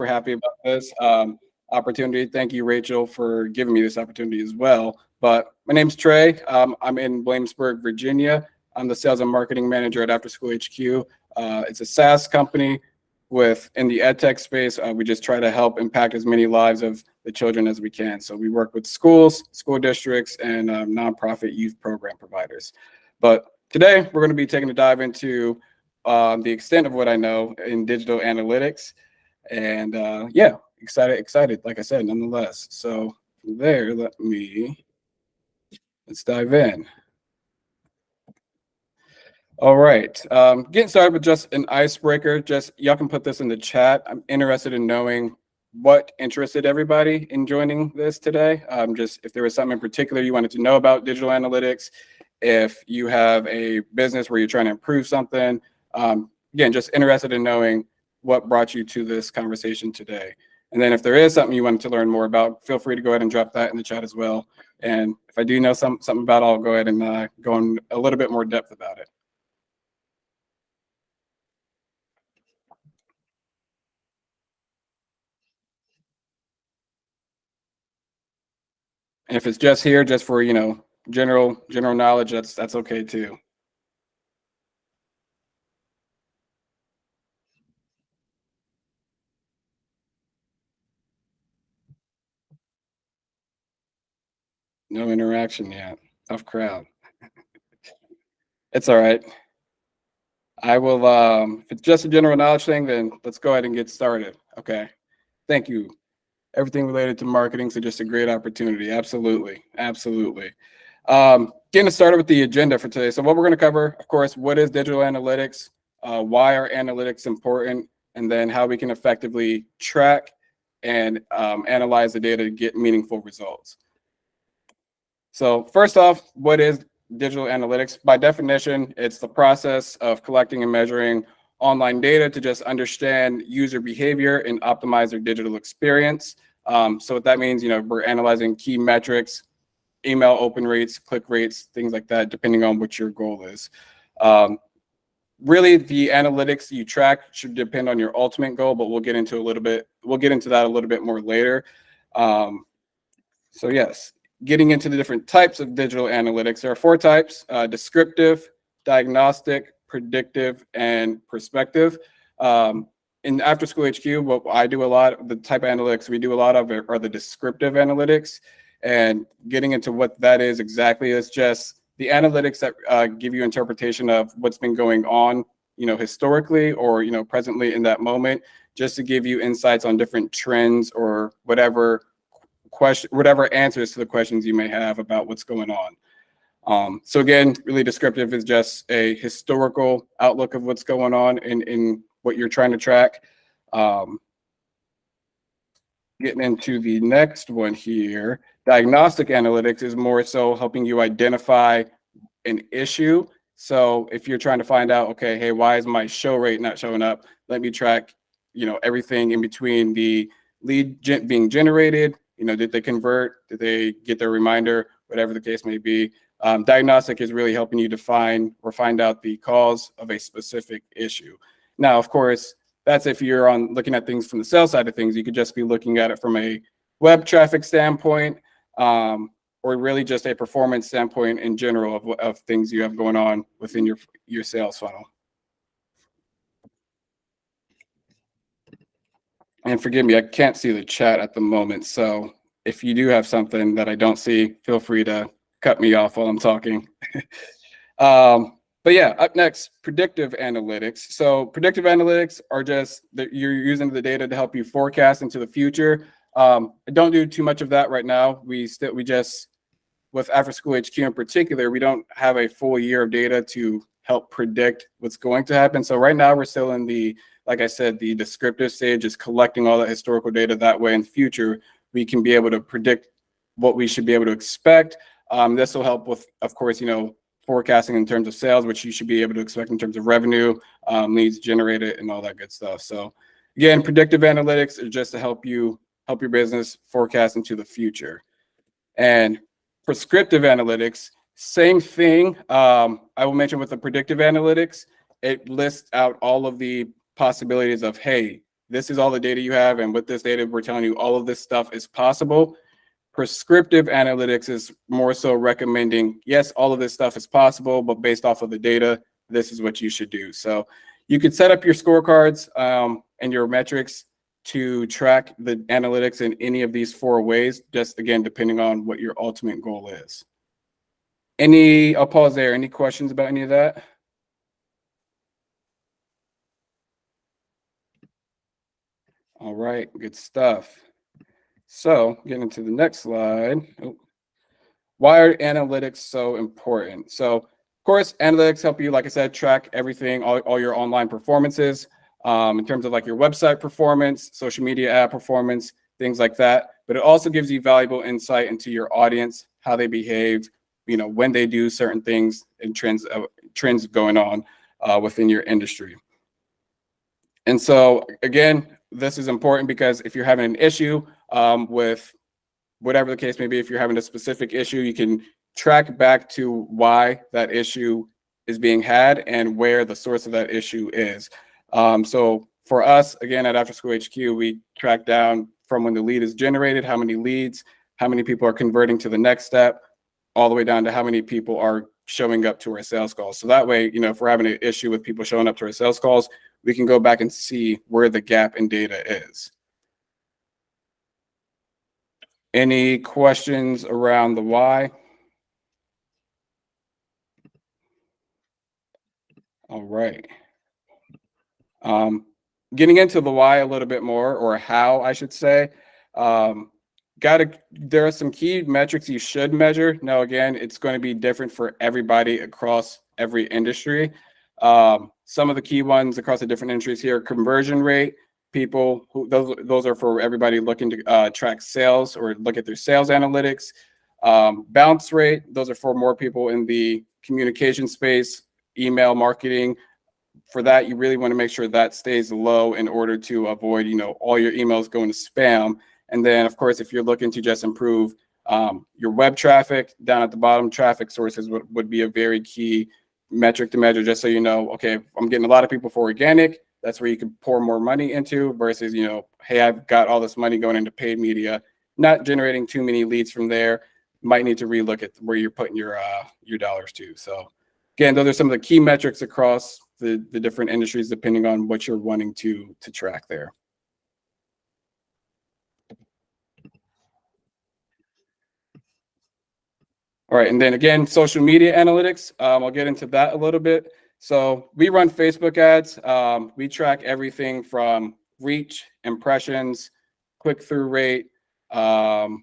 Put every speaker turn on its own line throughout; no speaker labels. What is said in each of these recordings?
super happy about this opportunity. Thank you, Rachel, for giving me this opportunity as well. But my name's Trey. I'm in Williamsburg, Virginia. I'm the sales and marketing manager at After School HQ. It's a SaaS company with in the ed tech space. We just try to help impact as many lives of the children as we can. So we work with schools, school districts, and nonprofit youth program providers. But today we're going to be taking a dive into the extent of what I know in digital analytics. And yeah, excited, like I said, nonetheless. So from there, let's dive in. All right, getting started with just an icebreaker. Just y'all can put this in the chat. I'm interested in knowing what interested everybody in joining this today. Just if there was something in particular you wanted to know about digital analytics, if you have a business where you're trying to improve something. Again, just interested in knowing what brought you to this conversation today. And then if there is something you wanted to learn more about, feel free to go ahead and drop that in the chat as well. And if I do know something about it, I'll go ahead and go in a little bit more depth about it. And if it's just here, just for, general knowledge, that's okay too. No interaction yet. Tough crowd. It's all right. I will, if it's just a general knowledge thing, then let's go ahead and get started. Okay. Thank you. Everything related to marketing, so just a great opportunity. Absolutely. Getting started with the agenda for today. So what we're going to cover, of course, what is digital analytics, why are analytics important, and then how we can effectively track and analyze the data to get meaningful results. So first off, what is digital analytics? By definition, it's the process of collecting and measuring online data to just understand user behavior and optimize their digital experience. So what that means, we're analyzing key metrics, email open rates, click rates, things like that, depending on what your goal is. Really, the analytics you track should depend on your ultimate goal, but we'll get into that a little bit more later. So yes, getting into the different types of digital analytics, there are 4 types: descriptive, diagnostic, predictive, and prospective. In After School HQ, what I do a lot, the type of analytics we do a lot of are the descriptive analytics. And getting into what that is exactly is just the analytics that give you interpretation of what's been going on, historically or, presently in that moment, just to give you insights on different trends or whatever answers to the questions you may have about what's going on. So again, really descriptive is just a historical outlook of what's going on in what you're trying to track. Getting into the next one here, diagnostic analytics is more so helping you identify an issue. So if you're trying to find out, okay, hey, why is my show rate not showing up? Let me track, everything in between the lead being generated. Did they convert? Did they get their reminder? Whatever the case may be. Diagnostic is really helping you define or find out the cause of a specific issue. Now, of course, that's if you're looking at things from the sales side of things. You could just be looking at it from a web traffic standpoint, or really just a performance standpoint in general of things you have going on within your sales funnel. And forgive me, I can't see the chat at the moment. So if you do have something that I don't see, feel free to cut me off while I'm talking. But yeah, up next, predictive analytics. So predictive analytics are just that you're using the data to help you forecast into the future. I don't do too much of that right now. We just, with After School HQ in particular, we don't have a full year of data to help predict what's going to happen. So right now we're still in the, like I said, the descriptive stage, is collecting all that historical data. That way in future, we can be able to predict what we should be able to expect. This will help with, of course, forecasting in terms of sales, which you should be able to expect in terms of revenue, leads generated, and all that good stuff. So again, predictive analytics is just to help your business forecast into the future. And prescriptive analytics, same thing. I will mention with the predictive analytics, it lists out all of the possibilities of, hey, this is all the data you have, and with this data, we're telling you all of this stuff is possible. Prescriptive analytics is more so recommending, yes, all of this stuff is possible, but based off of the data, this is what you should do. So you could set up your scorecards and your metrics to track the analytics in any of these 4 ways, just again, depending on what your ultimate goal is. I'll pause there. Any questions about any of that? All right, good stuff. So getting into the next slide. Why are analytics so important? So of course, analytics help you, like I said, track everything, all your online performances in terms of like your website performance, social media ad performance, things like that. But it also gives you valuable insight into your audience, how they behave, when they do certain things and trends going on within your industry. And so again, this is important because if you're having an issue with whatever the case may be, if you're having a specific issue, you can track back to why that issue is being had and where the source of that issue is. So for us, again, at After School HQ, we track down from when the lead is generated, how many leads, how many people are converting to the next step, all the way down to how many people are showing up to our sales calls. So that way, if we're having an issue with people showing up to our sales calls, we can go back and see where the gap in data is. Any questions around the why? All right. Getting into the why a little bit more, or how I should say, there are some key metrics you should measure. Now, again, it's going to be different for everybody across every industry. Some of the key ones across the different industries here: conversion rate. Those are for everybody looking to track sales or look at their sales analytics. Bounce rate. Those are for more people in the communication space, email marketing. For that, you really want to make sure that stays low in order to avoid, all your emails going to spam. And then, of course, if you're looking to just improve your web traffic, down at the bottom, traffic sources would be a very key metric to measure, just so you know, okay, if I'm getting a lot of people for organic, that's where you can pour more money into versus, hey, I've got all this money going into paid media, not generating too many leads from there. Might need to relook at where you're putting your dollars to. So again, those are some of the key metrics across the different industries, depending on what you're wanting to track there. All right, and then again, social media analytics. I'll get into that a little bit. So we run Facebook ads. We track everything from reach, impressions, click-through rate. Can't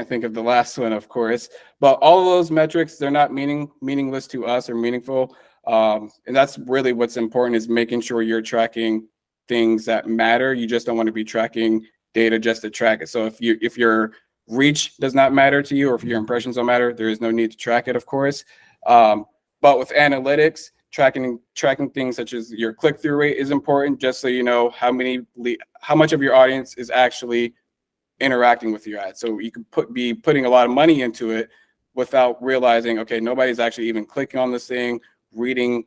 think of the last one, of course, but all of those metrics, they're not meaningless to us or meaningful. And that's really what's important, is making sure you're tracking things that matter. You just don't want to be tracking data just to track it. So if your reach does not matter to you, or if your impressions don't matter, there is no need to track it, of course. But with analytics, tracking things such as your click-through rate is important, just so you know how much of your audience is actually interacting with your ad. So you can be putting a lot of money into it without realizing, okay, nobody's actually even clicking on this thing, reading,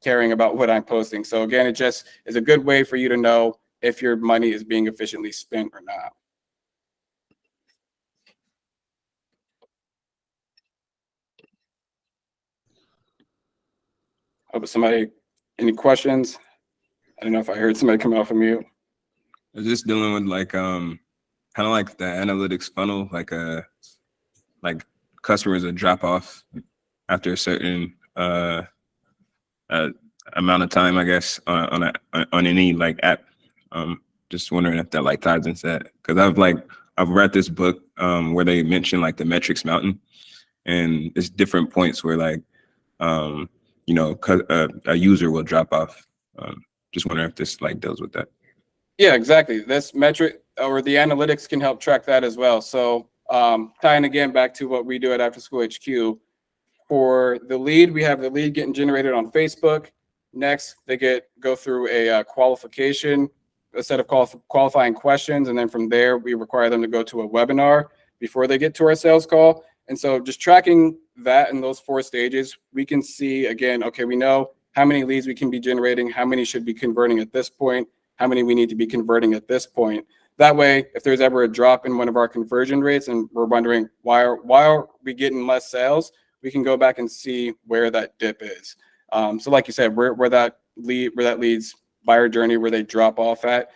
caring about what I'm posting. So again, it just is a good way for you to know if your money is being efficiently spent or not. Any questions? I don't know if I heard somebody come off of mute.
I was just dealing with kind of like the analytics funnel, like customers that drop off after a certain amount of time, I guess, on any like app. Just wondering if that like ties into that, because I've read this book where they mention like the metrics mountain, and it's different points where like a user will drop off. Just wondering if this like deals with that.
Yeah, exactly. This metric or the analytics can help track that as well. So tying again back to what we do at After School HQ, for the lead, we have the lead getting generated on Facebook. Next, they go through a qualification, a set of qualifying questions, and then from there, we require them to go to a webinar before they get to our sales call. And so just tracking that in those 4 stages, we can see, again, okay, we know how many leads we can be generating, how many should be converting at this point, how many we need to be converting at this point. That way, if there's ever a drop in one of our conversion rates and we're wondering why are we getting less sales, we can go back and see where that dip is. So like you said, where that leads buyer journey, where they drop off at,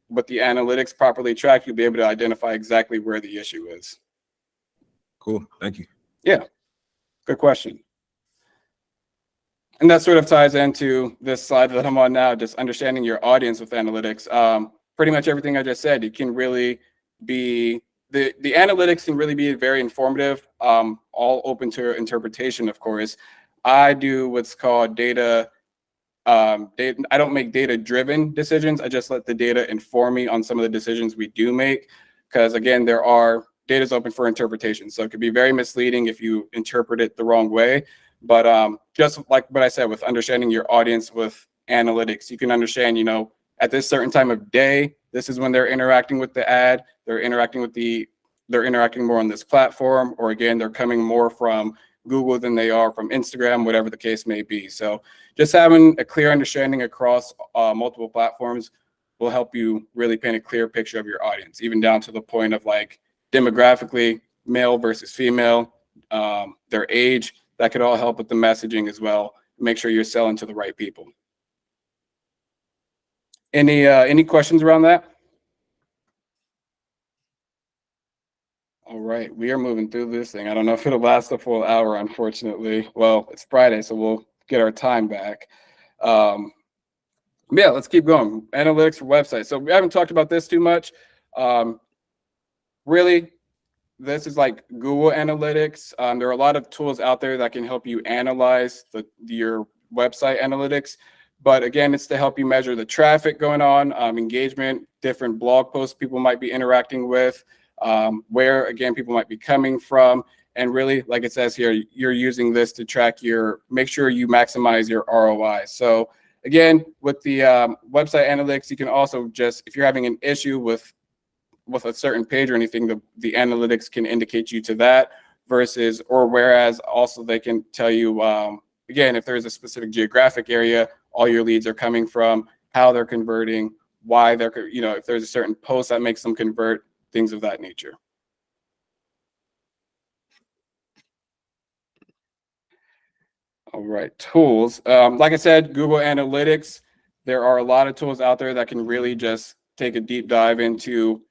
with the analytics properly tracked, you'll be able to identify exactly where the issue is.
Cool. Thank you.
Yeah, good question. And that sort of ties into this slide that I'm on now, just understanding your audience with analytics. Pretty much everything I just said, it can really be, the analytics can really be very informative, all open to interpretation, of course. I do what's called data. I don't make data-driven decisions. I just let the data inform me on some of the decisions we do make. Because again, data is open for interpretation. So it could be very misleading if you interpret it the wrong way. But just like what I said, with understanding your audience with analytics, you can understand, at this certain time of day, this is when they're interacting with the ad, they're interacting more on this platform, or again, they're coming more from Google than they are from Instagram, whatever the case may be. So just having a clear understanding across multiple platforms will help you really paint a clear picture of your audience, even down to the point of like demographically, male versus female, their age. That could all help with the messaging as well. Make sure you're selling to the right people. Any questions around that? All right, we are moving through this thing. I don't know if it'll last a full hour, unfortunately. Well, it's Friday, so we'll get our time back. Yeah, let's keep going. Analytics for websites. So we haven't talked about this too much. Really, this is like Google Analytics. There are a lot of tools out there that can help you analyze your website analytics. But again, it's to help you measure the traffic going on, engagement, different blog posts people might be interacting with, where, again, people might be coming from. And really, like it says here, you're using this to track make sure you maximize your ROI. So again, with the website analytics, you can also just, if you're having an issue with a certain page or anything, the analytics can indicate you to that whereas also they can tell you, again, if there's a specific geographic area, all your leads are coming from, how they're converting, why they're, if there's a certain post that makes them convert, things of that nature. All right, tools. Like I said, Google Analytics, there are a lot of tools out there that can really just take a deep dive into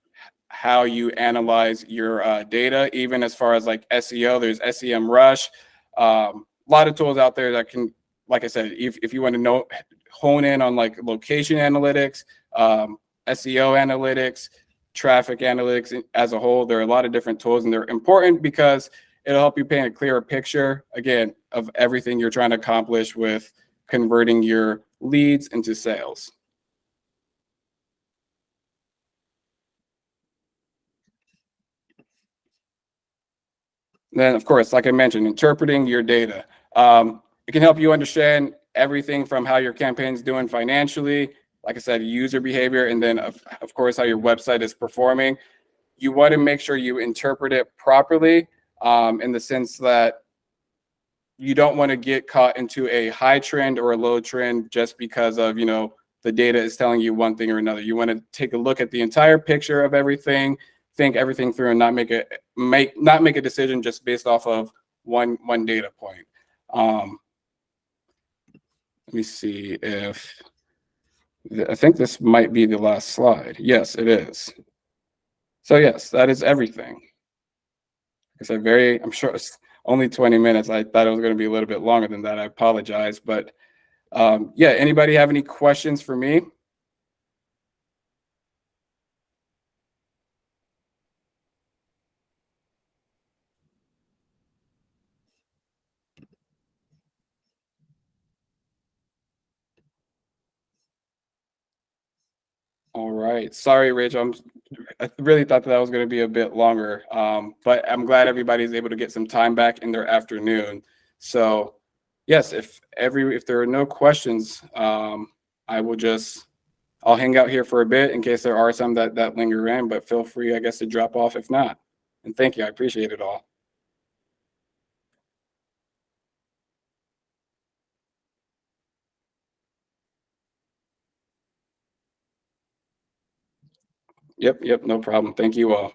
how you analyze your data, even as far as like SEO. There's SEMrush. A lot of tools out there that can, like I said, if you want to hone in on like location analytics, SEO analytics, traffic analytics as a whole, there are a lot of different tools, and they're important because it'll help you paint a clearer picture, again, of everything you're trying to accomplish with converting your leads into sales. Then, of course, like I mentioned, interpreting your data. It can help you understand everything from how your campaign's doing financially, like I said, user behavior, and then, of course, how your website is performing. You want to make sure you interpret it properly, in the sense that you don't want to get caught into a high trend or a low trend just because of, the data is telling you one thing or another. You want to take a look at the entire picture of everything, think everything through, and not make a decision just based off of one data point. Let me see if I think this might be the last slide. Yes, it is. So yes, that is everything. It's I'm sure it's only 20 minutes. I thought it was going to be a little bit longer than that. I apologize, but yeah. Anybody have any questions for me? All right. Sorry, Rich. I really thought that was going to be a bit longer, but I'm glad everybody's able to get some time back in their afternoon. So, yes, if there are no questions, I'll hang out here for a bit in case there are some that linger in. But feel free, I guess, to drop off if not. And thank you. I appreciate it all. Yep, no problem. Thank you all.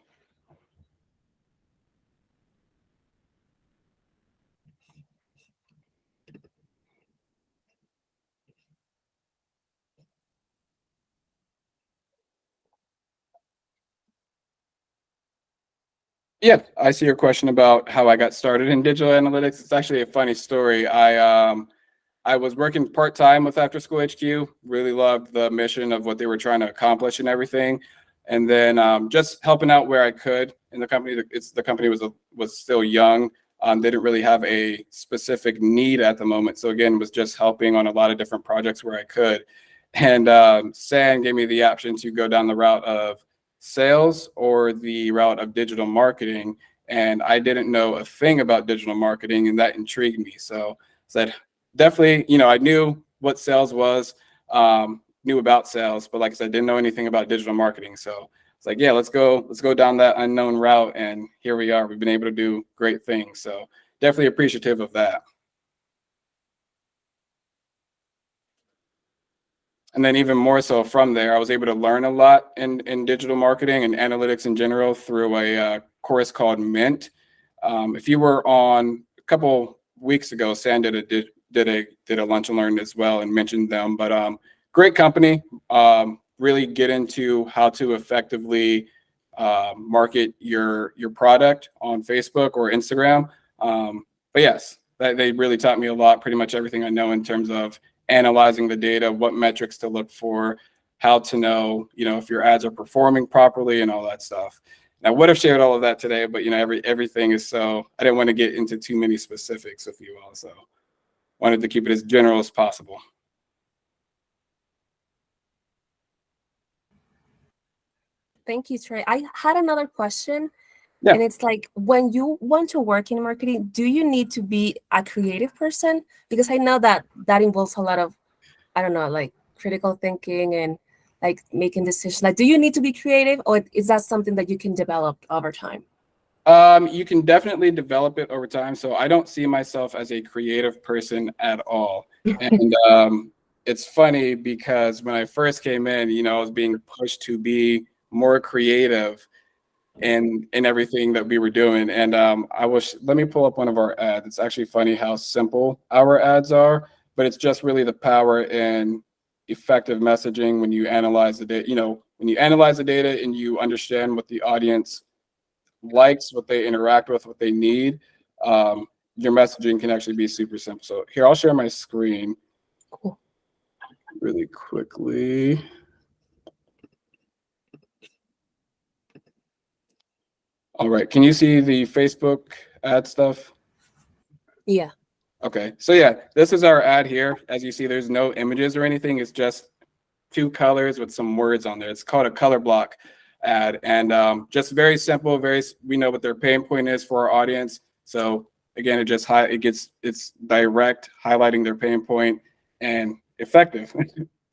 Yeah, I see your question about how I got started in digital analytics. It's actually a funny story. I was working part time with After School HQ. Really loved the mission of what they were trying to accomplish and everything, and then just helping out where I could in the company. The company was still young. They didn't really have a specific need at the moment, so again, was just helping on a lot of different projects where I could. And San gave me the option to go down the route of sales or the route of digital marketing, and I didn't know a thing about digital marketing, and that intrigued me. So said definitely, I knew what sales was, knew about sales, but like I said, didn't know anything about digital marketing. So it's like, yeah, let's go down that unknown route, and here we are. We've been able to do great things. So definitely appreciative of that. And then even more so from there, I was able to learn a lot in digital marketing and analytics in general through a course called Mint. If you were on a couple weeks ago, Sam did a lunch and learn as well and mentioned them. But great company. Really get into how to effectively market your product on Facebook or Instagram. But yes, they really taught me a lot. Pretty much everything I know in terms of analyzing the data, what metrics to look for, how to know, if your ads are performing properly and all that stuff. And I would have shared all of that today, but everything is so I didn't want to get into too many specifics with you all. So wanted to keep it as general as possible.
Thank you, Trey. I had another question.
Yeah.
And it's like, when you want to work in marketing, do you need to be a creative person? Because I know that involves a lot of, I don't know, like critical thinking and like making decisions. Like, do you need to be creative, or is that something that you can develop over time?
You can definitely develop it over time. So I don't see myself as a creative person at all. And it's funny because when I first came in, I was being pushed to be more creative in everything that we were doing. And let me pull up one of our ads. It's actually funny how simple our ads are, but it's just really the power in effective messaging when you analyze the data, when you analyze the data and you understand what the audience likes, what they interact with, what they need, your messaging can actually be super simple. So here, I'll share my screen really quickly. All right, can you see the Facebook ad stuff?
Yeah.
Okay, so yeah, this is our ad here. As you see, there's no images or anything. It's just two colors with some words on there. It's called a color block ad, and just very simple. We know what their pain point is for our audience. So again, it's direct, highlighting their pain point, and effective,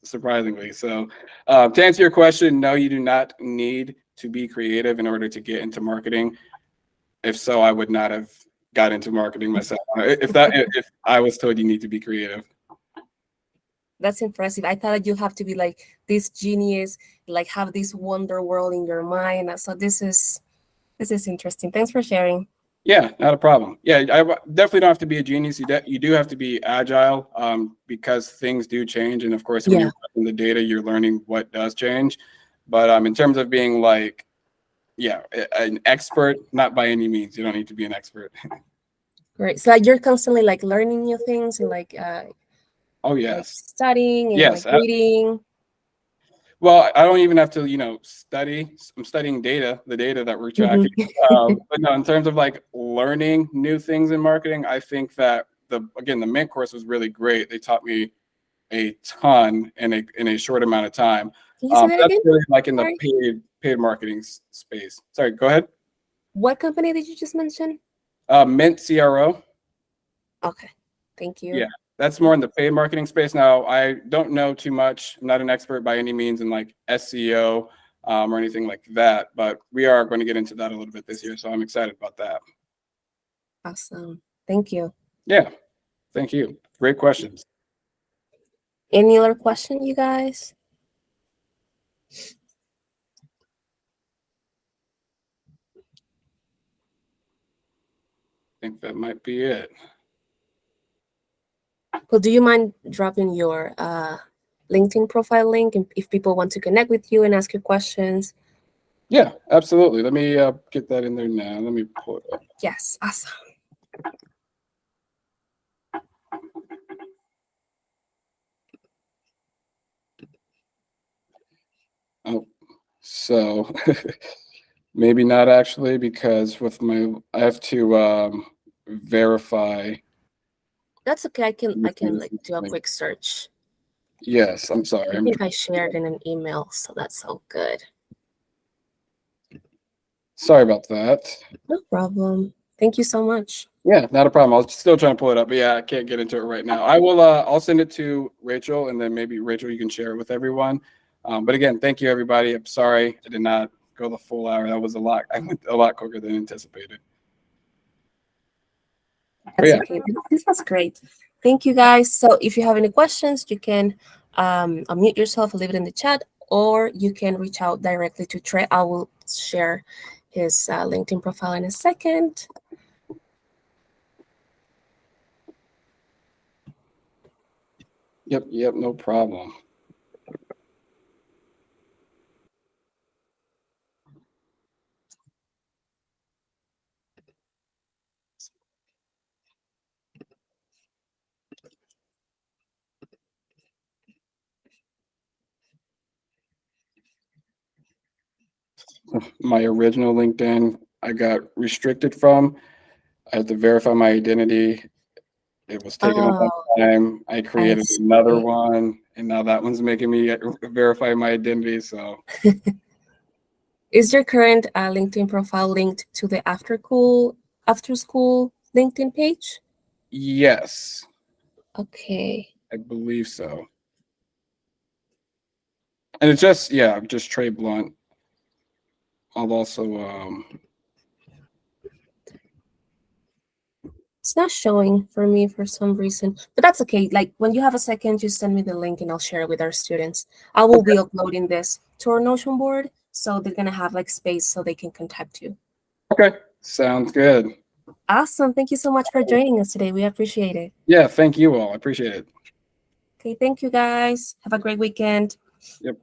surprisingly. So to answer your question, no, you do not need to be creative in order to get into marketing. If so, I would not have got into marketing myself. If I was told you need to be creative.
That's impressive. I thought that you have to be like this genius, like have this wonder world in your mind. So this is interesting. Thanks for sharing.
Yeah, not a problem. Yeah, I definitely don't have to be a genius. You do have to be agile, because things do change, and of course, when you're in the data, you're learning what does change. But in terms of being like, an expert, not by any means. You don't need to be an expert.
Great. So like, you're constantly like learning new things and like
Oh
like
yes,
studying and
yes.
like reading.
Well, I don't even have to, study. I'm studying the data that we're tracking. But no, in terms of like learning new things in marketing, I think that the Mint course was really great. They taught me a ton in a short amount of time.
Can you say that
That's
again?
really like in the
Sorry.
paid marketing space. Sorry, go ahead.
What company did you just mention?
Mint CRO.
Okay, thank you.
Yeah, that's more in the paid marketing space. Now, I don't know too much. I'm not an expert by any means in like SEO or anything like that, but we are going to get into that a little bit this year. So I'm excited about that.
Awesome. Thank you.
Yeah, thank you. Great questions.
Any other question, you guys?
think that might be it.
Well, do you mind dropping your LinkedIn profile link if people want to connect with you and ask you questions?
Yeah, absolutely. Let me get that in there now. Let me pull it up.
Yes, awesome.
Oh, so maybe not actually, because with I have to verify.
That's okay. I can like do a quick search.
Yes, I'm sorry.
I think I shared in an email, so that's all good.
Sorry about that.
No problem. Thank you so much.
Yeah, not a problem. I'll still try and pull it up, but yeah, I can't get into it right now. I will. I'll send it to Rachel, and then maybe Rachel, you can share it with everyone. But again, thank you, everybody. I'm sorry I did not go the full hour. That was a lot. I went a lot quicker than anticipated.
That's
yeah.
okay. This was great. Thank you, guys. So if you have any questions, you can unmute yourself, leave it in the chat, or you can reach out directly to Tre. I will share his LinkedIn profile in a second.
Yep, no problem. My original LinkedIn, I got restricted from. I had to verify my identity. It was taking a long time. I created another one, and now that one's making me verify my identity. So,
is your current LinkedIn profile linked to the after school LinkedIn page?
yes.
Okay.
I believe so. And it's just Tre Blunt. I'll also
It's not showing for me for some reason, but that's okay. Like when you have a second, just send me the link and I'll share it with our students. I will be uploading this to our Notion board, so they're gonna have like space so they can contact you.
Okay, sounds good.
Awesome. Thank you so much for joining us today. We appreciate it.
Yeah, thank you all. I appreciate it.
Okay, thank you guys. Have a great weekend.
Yep.